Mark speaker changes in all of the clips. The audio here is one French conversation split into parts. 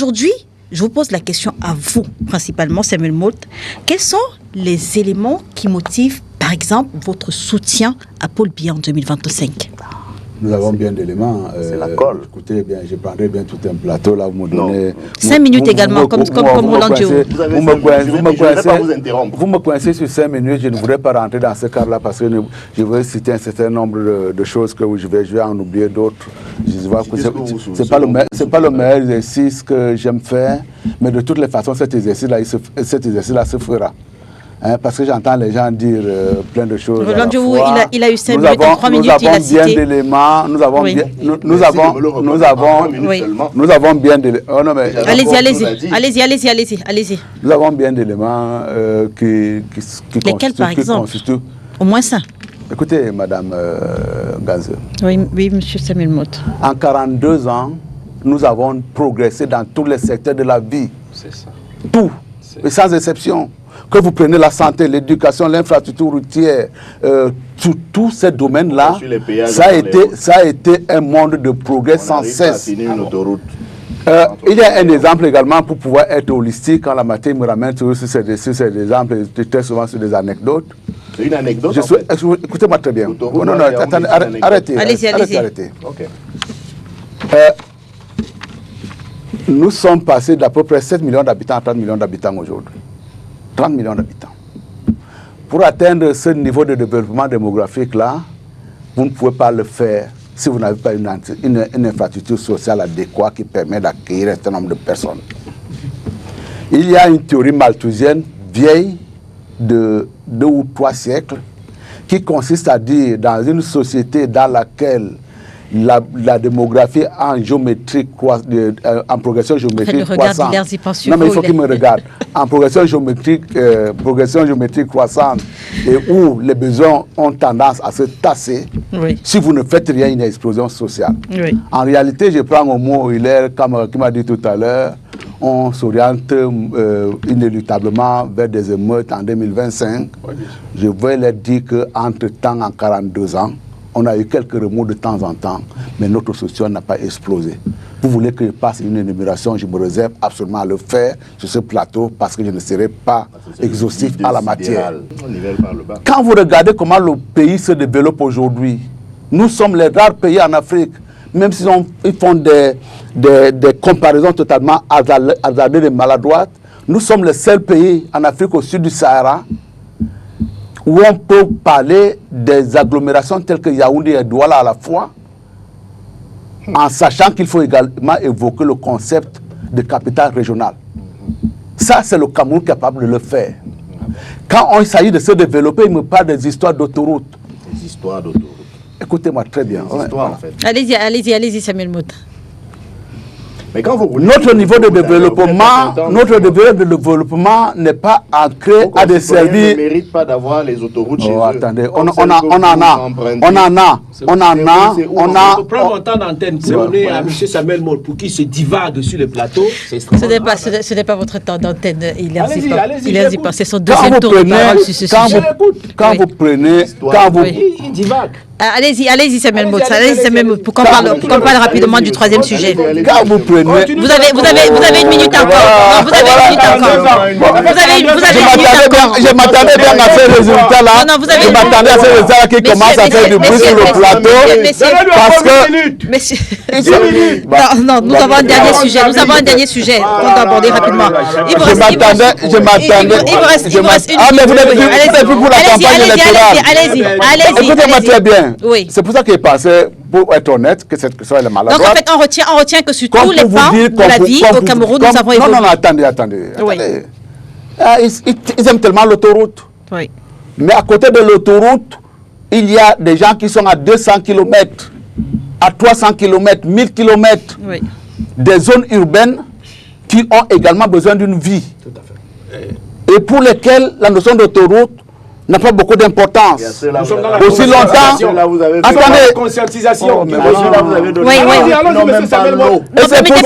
Speaker 1: aujourd'hui, je vous pose la question à vous, principalement, Samuel Moult. Quels sont les éléments qui motivent, par exemple, votre soutien à Paul Biya en 2025?
Speaker 2: Nous avons bien d'éléments.
Speaker 3: C'est la colle.
Speaker 2: Écoutez, bien, je prendrai bien tout un plateau là, vous me donnez...
Speaker 1: 5 minutes également, comme Roland Dio.
Speaker 2: Vous me coincez sur 5 minutes, je ne voudrais pas rentrer dans ce cadre-là parce que je veux citer un certain nombre de choses que je vais en oublier d'autres. C'est pas le meilleur exercice que j'aime faire, mais de toutes les façons, cet exercice-là se fera. Hein, parce que j'entends les gens dire plein de choses.
Speaker 1: Roland Dio, il a eu 5 minutes, en 3 minutes, il a cité.
Speaker 2: Nous avons bien d'éléments, nous avons bien d'éléments.
Speaker 1: Allez-y.
Speaker 2: Nous avons bien d'éléments qui
Speaker 1: lesquels, par exemple? Au moins ça.
Speaker 2: Écoutez, Madame Gazeux.
Speaker 1: Oui, Monsieur Samuel Moult.
Speaker 2: En 42 ans, nous avons progressé dans tous les secteurs de la vie.
Speaker 3: C'est ça.
Speaker 2: Tout, et sans exception. Que vous prenez la santé, l'éducation, l'infrastructure routière, tous ces domaines-là, ça a été un monde de progrès sans cesse. Il y a un exemple également pour pouvoir être holistique en la matière. Il me ramène sur ces exemples, très souvent sur des anecdotes.
Speaker 3: C'est une anecdote.
Speaker 2: Écoutez-moi très bien. Non, attendez, arrêtez.
Speaker 1: Allez-y.
Speaker 3: Okay.
Speaker 2: Nous sommes passés d'à peu près 7 millions d'habitants à 30 millions d'habitants aujourd'hui. 30 millions d'habitants. Pour atteindre ce niveau de développement démographique-là, vous ne pouvez pas le faire si vous n'avez pas une infrastructure sociale adéquate qui permet d'accueillir un certain nombre de personnes. Il y a une théorie malthusienne vieille de 2 ou 3 siècles qui consiste à dire dans une société dans laquelle la démographie en géométrie en progression géométrique croissante. Non, mais il faut qu'il me regarde. En progression géométrique croissante et où les besoins ont tendance à se tasser, si vous ne faites rien, il y a une explosion sociale. En réalité, je prends au mot Hilaire qui m'a dit tout à l'heure, on s'oriente inéluctablement vers des émeutes en 2025. Je vais leur dire qu'entre-temps, en 42 ans, on a eu quelques remous de temps en temps, mais notre société n'a pas explosé. Vous voulez que je passe une énumération, je me réserve absolument à le faire sur ce plateau parce que je ne serai pas exhaustif à la matière. Quand vous regardez comment le pays se développe aujourd'hui, nous sommes les rares pays en Afrique, même s'ils font des comparaisons totalement hasardeuses et maladroites, nous sommes le seul pays en Afrique au sud du Sahara où on peut parler des agglomérations telles que Yaoundé et Douala à la fois, en sachant qu'il faut également évoquer le concept de capitale régionale. Ça, c'est le Cameroun capable de le faire. Quand il s'agit de se développer, il me parle des histoires d'autoroutes.
Speaker 3: Des histoires d'autoroutes.
Speaker 2: Écoutez-moi très bien.
Speaker 3: Des histoires, en fait.
Speaker 1: Allez-y, Samuel Moult.
Speaker 3: Mais quand vous
Speaker 2: notre niveau de développement n'est pas ancré à des services.
Speaker 3: Ne mérite pas d'avoir les autoroutes chez eux.
Speaker 2: Attendez, on en a.
Speaker 4: On prend mon temps d'antenne pour donner à M. Samuel Moult pour qu'il se divague sur le plateau.
Speaker 1: Ce n'est pas votre temps d'antenne. Il a dit pas. C'est son
Speaker 2: Quand
Speaker 1: deuxième tour de parole sur ce sujet.
Speaker 2: Quand vous prenez.
Speaker 4: Il divague.
Speaker 1: Allez-y, Samuel Moult. Pour qu'on parle rapidement du troisième sujet.
Speaker 2: Quand vous prenez.
Speaker 1: Vous avez une minute encore. Vous avez une minute encore.
Speaker 2: Je m'attendais bien à ces résultats-là. Je m'attendais à ces résultats-là qui commencent à faire du bruit sur le plateau. Parce que.
Speaker 1: Non, nous avons un dernier sujet. Qu'on doit aborder rapidement.
Speaker 2: Je m'attendais.
Speaker 1: Il vous reste une minute.
Speaker 2: Ah, mais vous n'avez plus pour la campagne électorale.
Speaker 1: Allez-y.
Speaker 2: Écoutez-moi très bien.
Speaker 1: Oui.
Speaker 2: C'est pour ça qu'il pensait, pour être honnête, que cette question est maladroite.
Speaker 1: Donc en fait, on retient que sur tous les pans de la vie au Cameroun, nous avons évolué.
Speaker 2: Non, attendez.
Speaker 1: Oui.
Speaker 2: Ils aiment tellement l'autoroute.
Speaker 1: Oui.
Speaker 2: Mais à côté de l'autoroute, il y a des gens qui sont à 200 km, à 300 km, 1000 km.
Speaker 1: Oui.
Speaker 2: Des zones urbaines qui ont également besoin d'une vie.
Speaker 4: Tout à fait.
Speaker 2: Et pour lesquelles la notion d'autoroute n'a pas beaucoup d'importance.
Speaker 4: Nous sommes dans la
Speaker 2: Aussi longtemps.
Speaker 3: Là, vous avez
Speaker 2: Attendez.
Speaker 4: conscientisation.
Speaker 2: Oh, mais
Speaker 3: là, vous avez donné.
Speaker 1: Oui, oui.
Speaker 4: Allons-y, monsieur Samuel Molt.
Speaker 2: Et c'est pour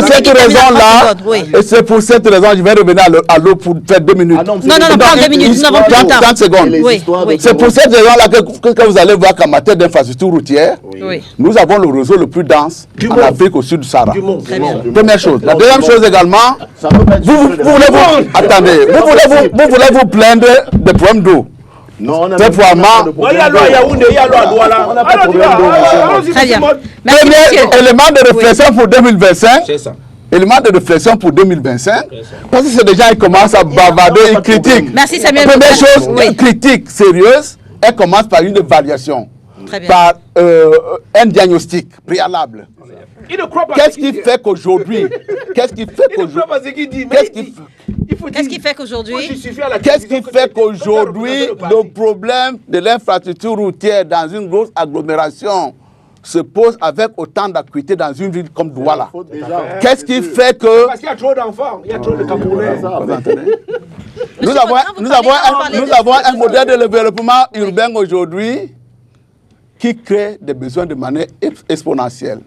Speaker 2: cette raison-là, et c'est pour cette raison, je vais revenir à l'eau pour faire 2 minutes.
Speaker 1: Non, prends 2 minutes, nous n'avons plus de temps.
Speaker 2: 30 secondes.
Speaker 1: Oui, oui.
Speaker 2: C'est pour cette raison-là que vous allez voir qu'en matière d'infrastructure routière,
Speaker 1: Oui.
Speaker 2: nous avons le réseau le plus dense
Speaker 4: Du
Speaker 2: en
Speaker 4: monde.
Speaker 2: Afrique au sud du Sahara.
Speaker 4: Du monde.
Speaker 1: Très bien.
Speaker 2: Première chose. La deuxième chose également,
Speaker 3: Ça peut pas être
Speaker 2: vous voulez attendez, vous voulez vous plaindre des problèmes d'eau.
Speaker 3: Non, on a
Speaker 2: Très probablement.
Speaker 4: Il y a l'eau à Yaoundé, il y a l'eau à Douala.
Speaker 3: On n'a pas de problème d'eau, monsieur.
Speaker 1: Très bien. Merci,
Speaker 2: Premier
Speaker 1: monsieur.
Speaker 2: élément de réflexion pour 2025.
Speaker 4: C'est ça.
Speaker 2: Élément de réflexion pour 2025. Parce que c'est des gens qui commencent à bavarder, ils critiquent.
Speaker 1: Merci, Samuel.
Speaker 2: Première chose,
Speaker 1: Oui.
Speaker 2: critique sérieuse, elle commence par une évaluation,
Speaker 1: Très bien.
Speaker 2: par un diagnostic préalable.
Speaker 4: Il ne croit pas.
Speaker 2: Qu'est-ce qui fait qu'aujourd'hui, qu'est-ce qui fait
Speaker 4: Il ne croit
Speaker 2: qu'aujourd'hui,
Speaker 4: pas ce qu'il dit.
Speaker 2: qu'est-ce qui
Speaker 1: Qu'est-ce qui fait qu'aujourd'hui
Speaker 2: Qu'est-ce qui fait qu'aujourd'hui, le problème de l'infrastructure routière dans une grosse agglomération se pose avec autant d'acuité dans une ville comme Douala? Qu'est-ce qui fait que...
Speaker 4: Parce qu'il y a trop d'enfants, il y a trop de Camerounais.
Speaker 2: Nous avons un modèle de développement urbain aujourd'hui qui crée des besoins de manière exponentielle.